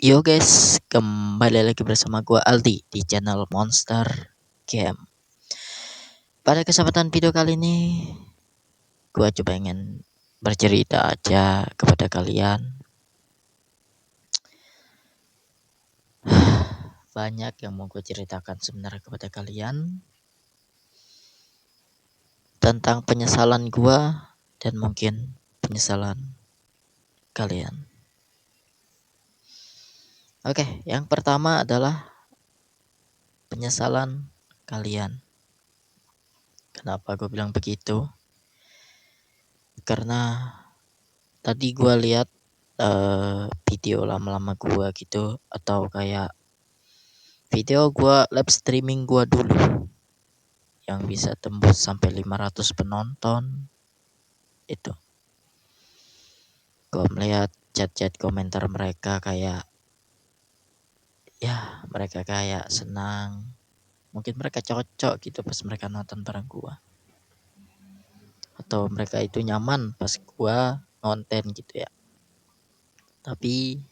Yo guys, kembali lagi bersama gua Aldi di channel Monster Game. Pada kesempatan video kali ini, gua coba ingin bercerita aja kepada kalian. Banyak yang mau gue ceritakan sebenarnya kepada kalian tentang penyesalan gua dan mungkin penyesalan kalian. Oke, yang pertama adalah penyesalan kalian. Kenapa gue bilang begitu? Karena tadi gua lihat video lama-lama gua gitu, atau kayak video gua live streaming gua dulu yang bisa tembus sampai 500 penonton. Itu gua melihat chat-chat komentar mereka, kayak ya mereka kayak senang, mungkin mereka cocok gitu pas mereka nonton bareng gua, atau mereka itu nyaman pas gua ngonten gitu ya. Tapi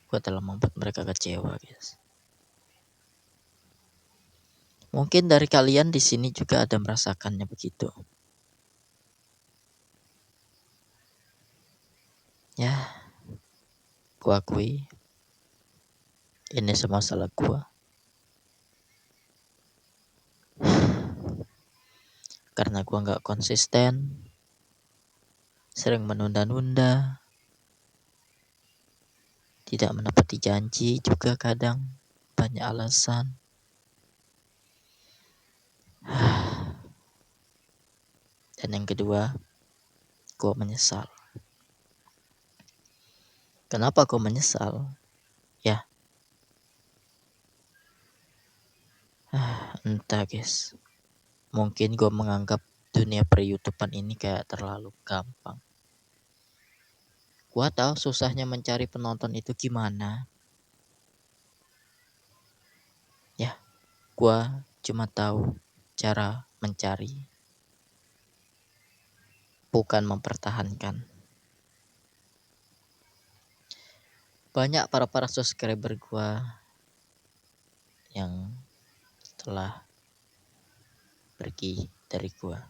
gua telah membuat mereka kecewa, guys. Mungkin dari kalian di sini juga ada merasakannya begitu. Ya, gua akui ini semua salah gua. Karena gua nggak konsisten, sering menunda-nunda, tidak menepati janji juga kadang, banyak alasan. Dan yang kedua, gua menyesal. Kenapa gua menyesal? Ya, entah guys. Mungkin gua menganggap dunia per-YouTubean ini kayak terlalu gampang. Gua tahu susahnya mencari penonton itu gimana. Ya, gua cuma tahu cara mencari, bukan mempertahankan. Banyak para subscriber gua yang telah pergi dari gua.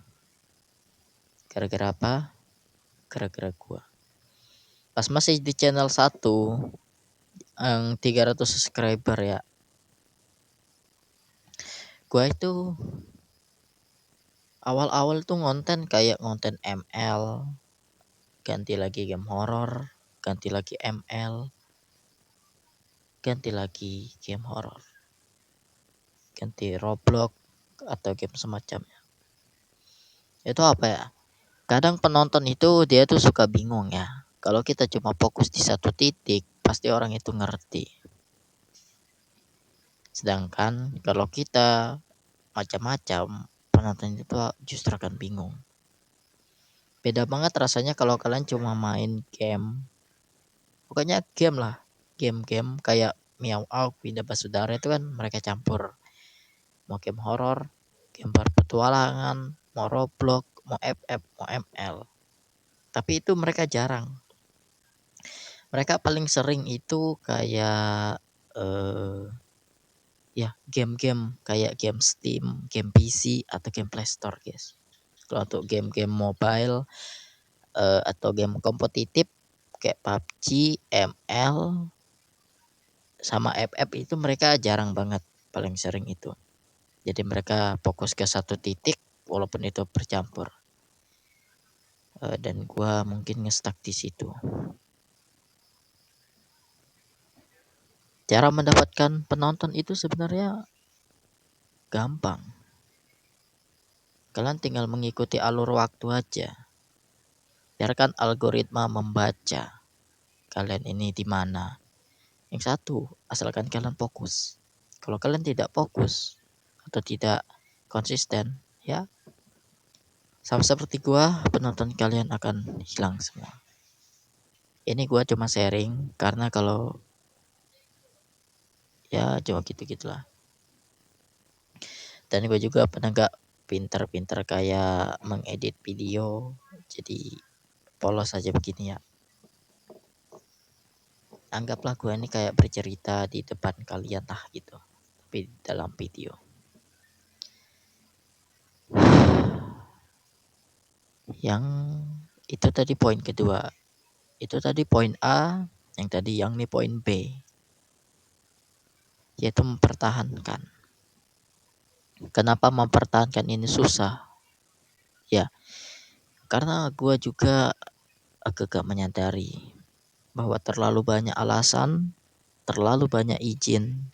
Gara-gara apa? Gara-gara gua. Pas masih di channel 1 yang 300 subscriber ya. Gua itu awal-awal tuh ngonten kayak ngonten ML, ganti lagi game horror, ganti lagi ML, ganti lagi game horror, ganti Roblox atau game semacamnya. Itu apa ya? Kadang penonton itu dia tuh suka bingung ya. Kalau kita cuma fokus di satu titik, pasti orang itu ngerti. Sedangkan kalau kita macam-macam, penonton itu justru akan bingung. Beda banget rasanya kalau kalian cuma main game. Pokoknya game lah. Game-game kayak Miao Auk, Winda Basudara itu kan mereka campur. Mau game horor, game berpetualangan, mau Roblox, mau FF, mau ML. Tapi itu mereka jarang. Mereka paling sering itu kayak ya game-game kayak game Steam, game PC atau game Play Store, guys. Kalau untuk game-game mobile atau game kompetitif kayak PUBG, ML sama FF itu mereka jarang banget, paling sering itu. Jadi mereka fokus ke satu titik walaupun itu bercampur. Dan gua mungkin ngestak di situ. Cara mendapatkan penonton itu sebenarnya gampang. Kalian tinggal mengikuti alur waktu aja. Biarkan algoritma membaca kalian ini di mana. Yang satu, asalkan kalian fokus. Kalau kalian tidak fokus atau tidak konsisten, ya sama seperti gua, penonton kalian akan hilang semua. Ini gua cuma sharing karena kalau ya cuma gitu-gitulah. Dan gue juga pernah gak pinter-pinter kayak mengedit video, jadi polos aja begini ya. Anggaplah gue ini kayak bercerita di depan kalian lah gitu, tapi dalam video. Yang itu tadi poin kedua. Itu tadi poin A, yang tadi yang nih poin B, yaitu mempertahankan. Kenapa mempertahankan ini susah? Ya, karena gue juga agak menyadari bahwa terlalu banyak alasan, terlalu banyak izin,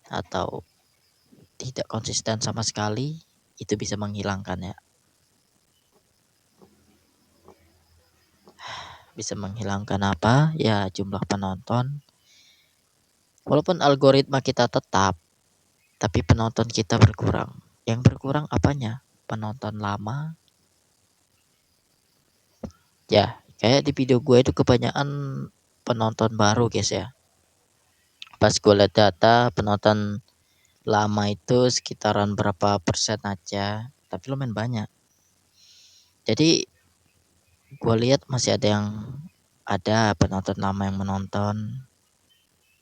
atau tidak konsisten sama sekali, itu bisa menghilangkan ya. Bisa menghilangkan apa? Ya, jumlah penonton. Walaupun algoritma kita tetap, tapi penonton kita berkurang. Yang berkurang apanya? Penonton lama. Ya, kayak di video gue itu kebanyakan penonton baru guys ya. Pas gue lihat data penonton lama itu sekitaran berapa persen aja, tapi lumayan banyak. Jadi gue lihat masih ada penonton lama yang menonton.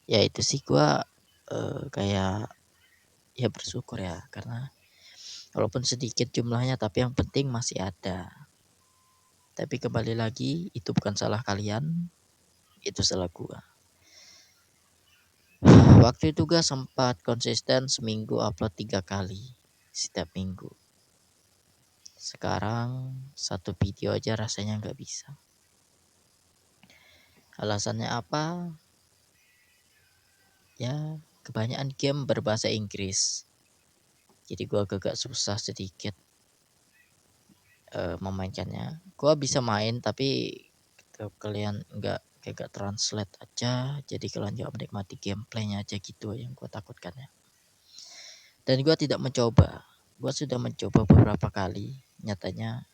Ya itu sih gue kayak ya bersyukur ya, karena walaupun sedikit jumlahnya tapi yang penting masih ada. Tapi kembali lagi, itu bukan salah kalian, itu salah gua. Waktu itu gua sempat konsisten seminggu upload 3 kali setiap minggu. Sekarang satu video aja rasanya nggak bisa. Alasannya apa? Ya kebanyakan game berbahasa Inggris. Jadi gua agak susah sedikit memainkannya. Gua bisa main tapi kalian nggak translate aja, jadi kalian nggak menikmati gameplaynya aja gitu yang gue takutkan ya. Dan gue tidak mencoba, gue sudah mencoba beberapa kali, nyatanya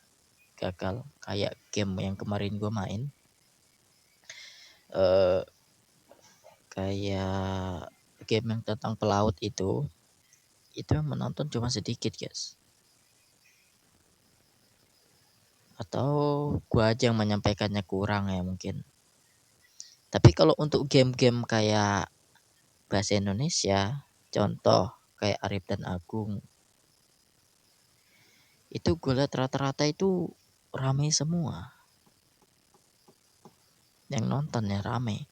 gagal. Kayak game yang kemarin gue main, eh kayak game yang tentang pelaut itu yang menonton cuma sedikit guys. Atau gue aja yang menyampaikannya kurang ya mungkin. Tapi kalau untuk game-game kayak bahasa Indonesia, contoh kayak Arif dan Agung, itu gue lihat rata-rata itu rame semua yang nonton ya, rame.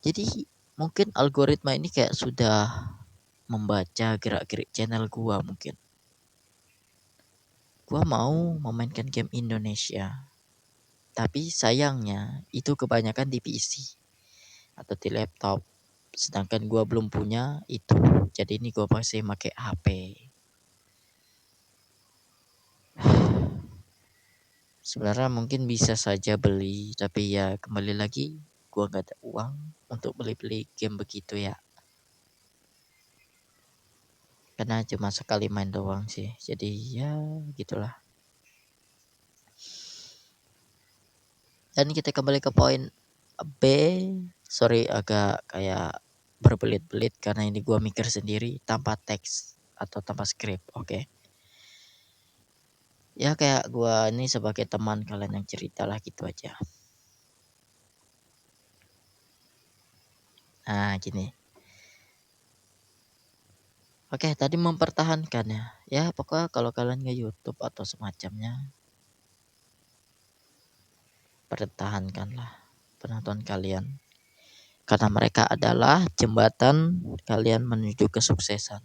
Jadi mungkin algoritma ini kayak sudah membaca gerak-gerik channel gua mungkin. Gua mau memainkan game Indonesia, tapi sayangnya itu kebanyakan di PC atau di laptop. Sedangkan gua belum punya itu. Jadi ini gua masih pakai HP. Sebenarnya mungkin bisa saja beli, tapi ya kembali lagi gua nggak ada uang untuk beli-beli game begitu ya. Karena cuma sekali main doang sih. Jadi ya gitulah. Dan kita kembali ke poin B. Sorry agak kayak berbelit-belit karena ini gua mikir sendiri tanpa teks atau tanpa skrip. Oke. Ya kayak gua ini sebagai teman kalian yang cerita lah gitu aja. Nah gini. Oke tadi mempertahankan ya. Ya pokoknya kalau kalian nge YouTube atau semacamnya, pertahankanlah penonton kalian. Karena mereka adalah jembatan kalian menuju kesuksesan.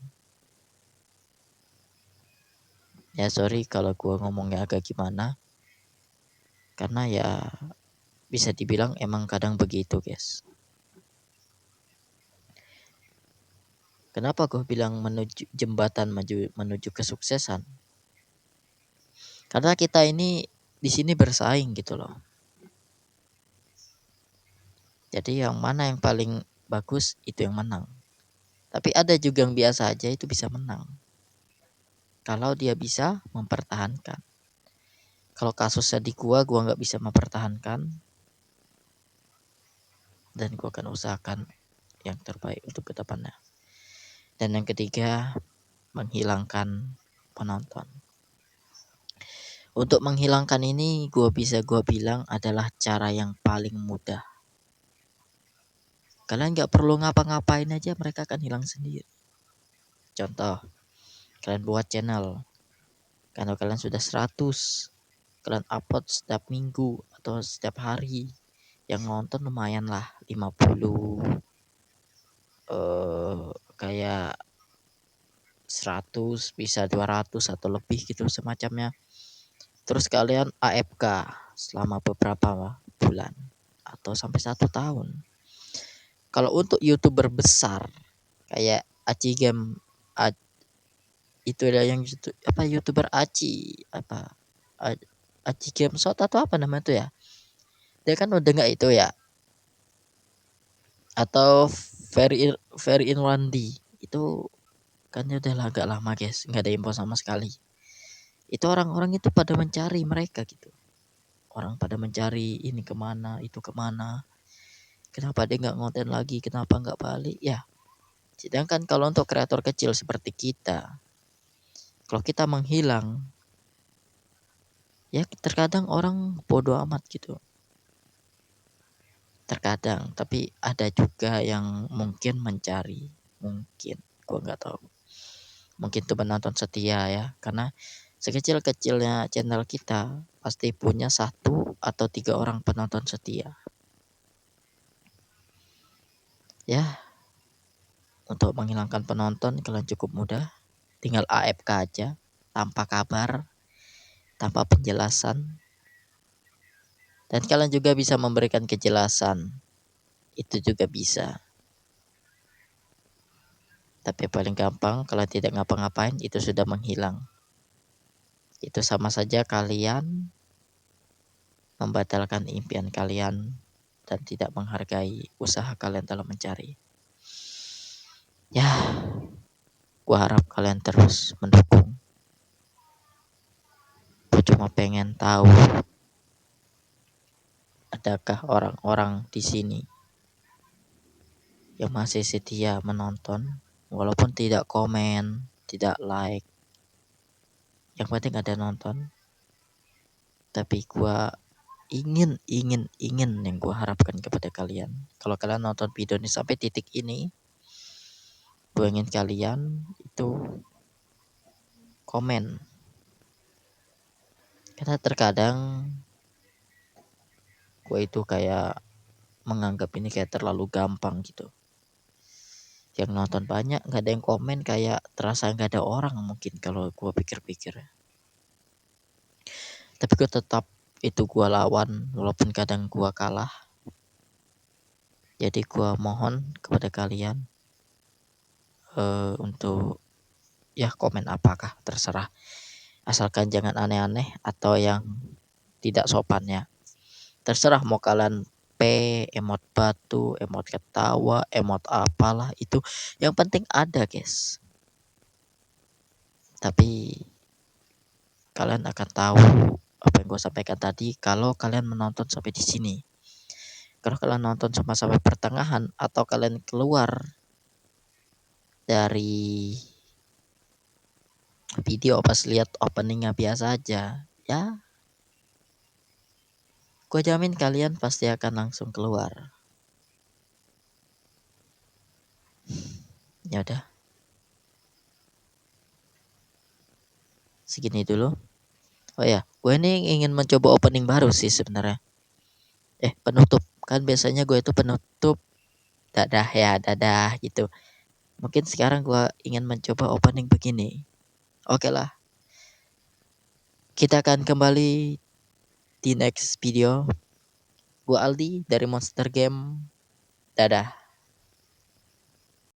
Ya sorry kalau gua ngomongnya agak gimana. Karena ya bisa dibilang emang kadang begitu guys. Kenapa gue bilang menuju jembatan menuju kesuksesan? Karena kita ini di sini bersaing gitu loh. Jadi yang mana yang paling bagus itu yang menang. Tapi ada juga yang biasa aja itu bisa menang. Kalau dia bisa mempertahankan. Kalau kasusnya di gua nggak bisa mempertahankan. Dan gua akan usahakan yang terbaik untuk kedepannya. Dan yang ketiga, menghilangkan penonton. Untuk menghilangkan ini gue bilang adalah cara yang paling mudah. Kalian nggak perlu ngapa-ngapain aja, mereka akan hilang sendiri. Contoh, kalian buat channel, kalau kalian sudah 100, kalian upload setiap minggu atau setiap hari, yang nonton lumayan lah 50, kayak 100, bisa 200 atau lebih gitu semacamnya. Terus kalian AFK selama beberapa bulan atau sampai 1 tahun. Kalau untuk YouTuber besar kayak Aci Game, itu ada yang apa, YouTuber Aci apa, Aci Game Shot atau apa namanya itu ya, dia kan udah nggak itu ya, atau Very in Randy itu kan udah agak lama guys, nggak ada info sama sekali. Itu orang-orang itu pada mencari mereka gitu, orang pada mencari ini kemana, itu kemana, kenapa dia nggak ngonten lagi, kenapa nggak balik ya. Sedangkan kalau untuk kreator kecil seperti kita, kalau kita menghilang, ya terkadang orang bodoh amat gitu. Terkadang, tapi ada juga yang mungkin mencari, mungkin, gua nggak tahu. Mungkin itu penonton setia ya, karena sekecil-kecilnya channel kita pasti punya 1 atau 3 orang penonton setia. Ya, untuk menghilangkan penonton kalian cukup mudah, tinggal AFK aja, tanpa kabar, tanpa penjelasan. Dan kalian juga bisa memberikan kejelasan, itu juga bisa. Tapi paling gampang kalau tidak ngapa-ngapain itu sudah menghilang. Itu sama saja kalian membatalkan impian kalian dan tidak menghargai usaha kalian dalam mencari. Ya, gua harap kalian terus mendukung. Gua cuma pengen tahu adakah orang-orang di sini yang masih setia menonton walaupun tidak komen, tidak like. Yang penting ada nonton. Tapi gua ingin yang gue harapkan kepada kalian, kalau kalian nonton video ini sampai titik ini, gue ingin kalian itu komen. Karena terkadang gue itu kayak menganggap ini kayak terlalu gampang gitu, yang nonton banyak nggak ada yang komen, kayak terasa nggak ada orang mungkin kalau gue pikir-pikir. Tapi gue tetap itu gue lawan walaupun kadang gue kalah. Jadi gue mohon kepada kalian untuk ya komen apakah terserah, asalkan jangan aneh-aneh atau yang tidak sopan ya. Terserah mau kalian emot batu, emot ketawa, emot apalah itu, yang penting ada guys. Tapi kalian akan tahu apa yang gue sampaikan tadi kalau kalian menonton sampai di sini. Kalau kalian nonton sampai pertengahan atau kalian keluar dari video pas lihat openingnya biasa aja, ya gue jamin kalian pasti akan langsung keluar. Ya udah, segini dulu. Oh ya, gue ini ingin mencoba opening baru sih sebenarnya. Penutup. Kan biasanya gue itu penutup dadah ya, dadah gitu. Mungkin sekarang gue ingin mencoba opening begini. Oke lah. Kita akan kembali di next video. Gue Aldi dari Monster Game. Dadah.